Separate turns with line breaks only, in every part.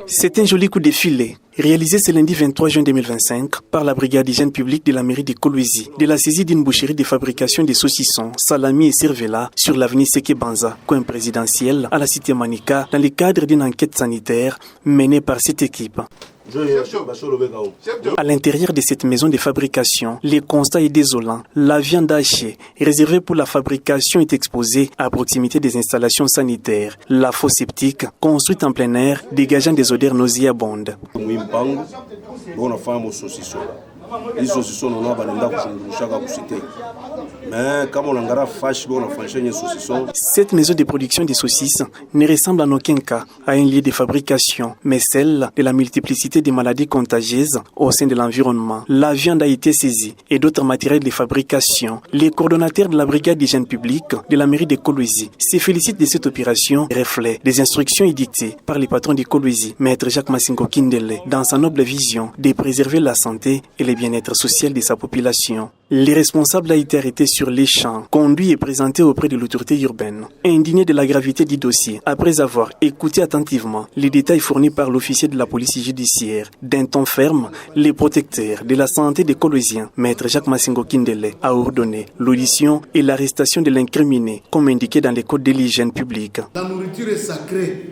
C'est un joli coup de filet, réalisé ce lundi 23 juin 2025 par la brigade d'hygiène publique de la mairie de Kolwezi, de la saisie d'une boucherie de fabrication de saucissons, salami et cervella sur l'avenue Sekebanza, coin présidentiel, à la cité Manika, dans le cadre d'une enquête sanitaire menée par cette équipe. À l'intérieur de cette maison de fabrication, le constat est désolant. La viande hachée, réservée pour la fabrication, est exposée à proximité des installations sanitaires. La fosse septique, construite en plein air, dégageant des odeurs nauséabondes. Cette maison de production de saucisses ne ressemble en aucun cas à un lieu de fabrication, mais celle de la multiplicité des maladies contagieuses au sein de l'environnement. La viande a été saisie et d'autres matériels de fabrication. Les coordonnateurs de la brigade d'hygiène publique de la mairie de Kolwezi se félicitent de cette opération, reflet des instructions édictées par le patron de Kolwezi, maître Jacques Massingo Kindele, dans sa noble vision de préserver la santé et le bien-être social de sa population. Les responsables a été arrêté sur les champs, conduit et présenté auprès de l'autorité urbaine. Indigné de la gravité du dossier, après avoir écouté attentivement les détails fournis par l'officier de la police judiciaire, d'un ton ferme, les protecteurs de la santé des Kolweziens, maître Jacques Massingo Kindele, a ordonné l'audition et l'arrestation de l'incriminé, comme indiqué dans les codes de l'hygiène publique.
La nourriture est sacrée,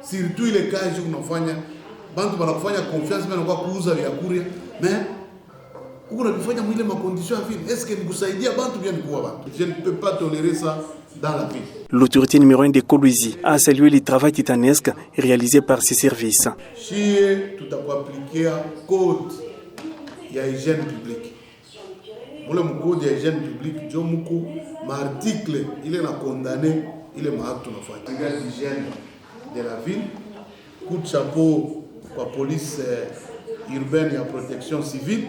surtout les cas où nous faisons confiance, mais je ne peux pas tolérer ça dans la vie.
L'autorité numéro 1 de Kolwezi a salué le travail titanesque réalisé par ses services.
Si tout a appliqué à code, il y a hygiène publique. Pour le code d'hygiène publique, l'article, il est condamné, il est marqué dans la brigade d'hygiène de la ville. Coup de chapeau pour la police urbaine et la protection civile.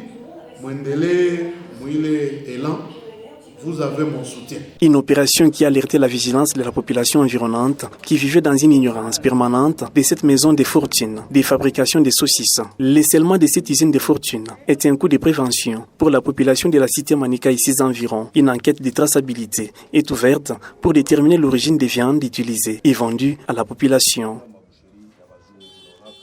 Vous avez mon soutien.
Une opération qui a alerté la vigilance de la population environnante qui vivait dans une ignorance permanente de cette maison de fortune, des fabrications de saucisses. Le scellement de cette usine de fortune est un coup de prévention pour la population de la cité Manika et ses environs. Une enquête de traçabilité est ouverte pour déterminer l'origine des viandes utilisées et vendues à la population.